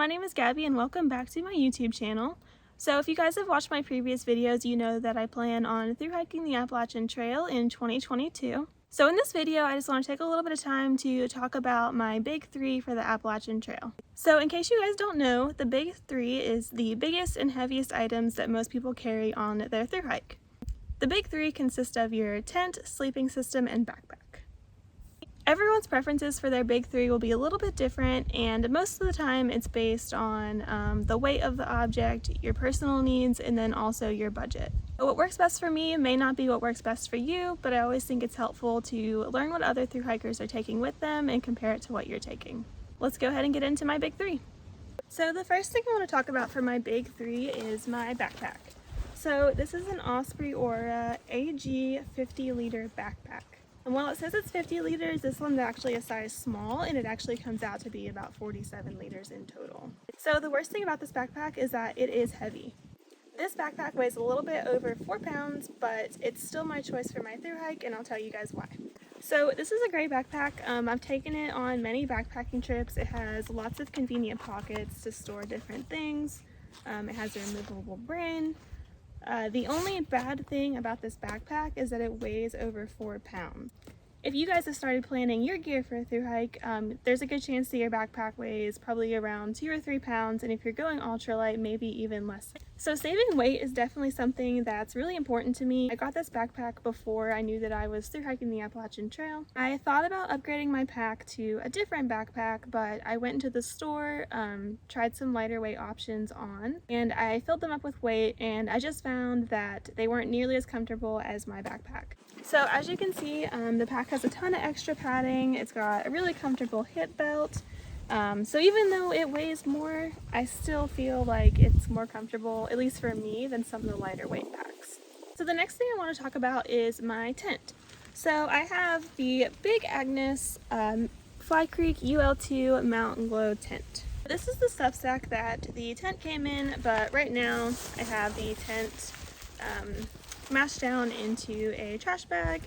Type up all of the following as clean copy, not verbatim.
my name is Gabby and welcome back to my YouTube channel. So if you guys have watched my previous videos, you know that I plan on through hiking the Appalachian Trail in 2022. So in this video, I just want to take a little bit of time to talk about my big three for the Appalachian Trail. So in case you guys don't know, the big three is the biggest and heaviest items that most people carry on their through hike. The big three consist of your tent, sleeping system, and backpack. Everyone's preferences for their big three will be a little bit different, and most of the time it's based on the weight of the object, your personal needs, and then also your budget. What works best for me may not be what works best for you, but I always think it's helpful to learn what other thru hikers are taking with them and compare it to what you're taking. Let's go ahead and get into my big three. So the first thing I want to talk about for my big three is my backpack. So this is an Osprey Aura AG 50-liter backpack. And while it says it's 50 liters, this one's actually a size small, and it actually comes out to be about 47 liters in total. So the worst thing about this backpack is that it is heavy. This backpack weighs a little bit over 4 pounds, but it's still my choice for my thru hike, and I'll tell you guys why. So this is a great backpack. I've taken it on many backpacking trips. It has lots of convenient pockets to store different things. It has a removable brain. The only bad thing about this backpack is that it weighs over 4 pounds. If you guys have started planning your gear for a thru hike, there's a good chance that your backpack weighs probably around 2 or 3 pounds, and if you're going ultralight, maybe even less. So saving weight is definitely something that's really important to me. I got this backpack before I knew that I was thru hiking the Appalachian Trail. I thought about upgrading my pack to a different backpack, but I went into the store, tried some lighter weight options on, and I filled them up with weight, and I just found that they weren't nearly as comfortable as my backpack. So as you can see, the pack has a ton of extra padding. It's got a really comfortable hip belt. So even though it weighs more, I still feel like it's more comfortable, at least for me, than some of the lighter weight packs. So the next thing I want to talk about is my tent. So I have the Big Agnes Fly Creek UL2 Mountain Glow tent. This is the stuff sack that the tent came in, but right now I have the tent mashed down into a trash bag,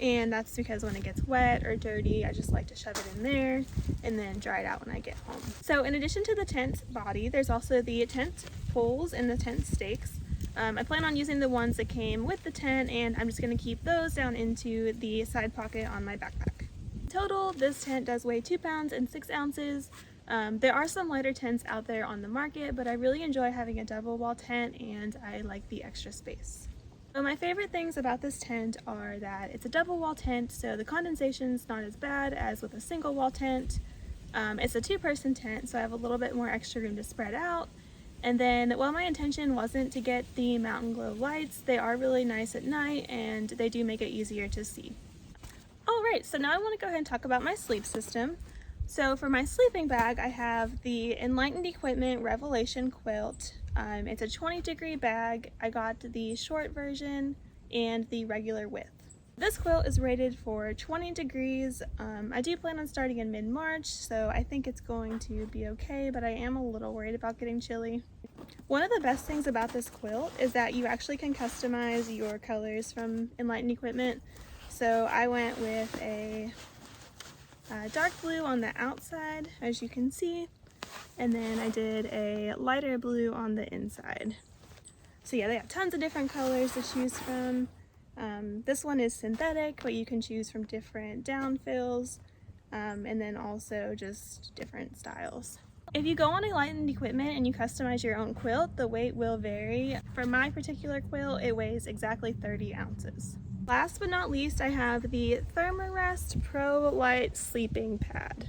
and that's because when it gets wet or dirty, I just like to shove it in there and then dry it out when I get home. So in addition to the tent body, there's also the tent poles and the tent stakes. I plan on using the ones that came with the tent, and I'm just going to keep those down into the side pocket on my backpack. In total, this tent does weigh 2 pounds and 6 ounces. There are some lighter tents out there on the market, but I really enjoy having a double wall tent, and I like the extra space. So my favorite things about this tent are that it's a double wall tent, so the condensation's not as bad as with a single wall tent. It's a 2-person tent, so I have a little bit more extra room to spread out. And then while my intention wasn't to get the Mountain Glow lights, they are really nice at night and they do make it easier to see. Alright, so now I want to go ahead and talk about my sleep system. So for my sleeping bag, I have the Enlightened Equipment Revelation quilt. It's a 20-degree bag. I got the short version and the regular width. This quilt is rated for 20 degrees. I do plan on starting in mid-March, so I think it's going to be okay, but I am a little worried about getting chilly. One of the best things about this quilt is that you actually can customize your colors from Enlightened Equipment. So I went with a dark blue on the outside, as you can see, and then I did a lighter blue on the inside. So yeah, they have tons of different colors to choose from. This one is synthetic, but you can choose from different down fills, and then also just different styles. If you go on Enlightened Equipment and you customize your own quilt, the weight will vary. For my particular quilt, it weighs exactly 30 ounces. Last but not least, I have the Thermarest Pro Light Sleeping Pad.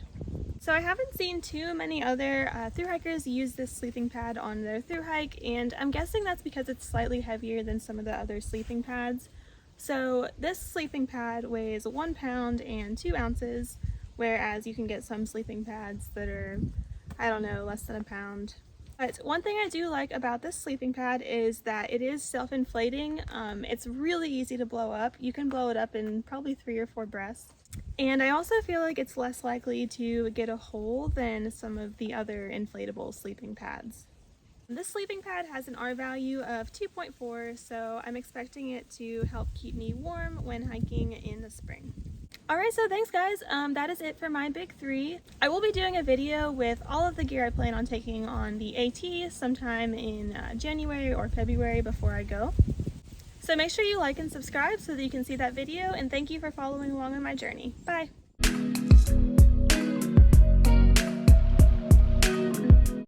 So I haven't seen too many other thru hikers use this sleeping pad on their thru hike, and I'm guessing that's because it's slightly heavier than some of the other sleeping pads. So this sleeping pad weighs 1 pound and 2 ounces, whereas you can get some sleeping pads that are, I don't know, less than a pound. But one thing I do like about this sleeping pad is that it is self-inflating. It's really easy to blow up. You can blow it up in probably 3 or 4 breaths. And I also feel like it's less likely to get a hole than some of the other inflatable sleeping pads. This sleeping pad has an R value of 2.4, so I'm expecting it to help keep me warm when hiking in the spring. Alright, so thanks guys. That is it for my big three. I will be doing a video with all of the gear I plan on taking on the AT sometime in January or February before I go. So make sure you like and subscribe so that you can see that video, and thank you for following along on my journey. Bye!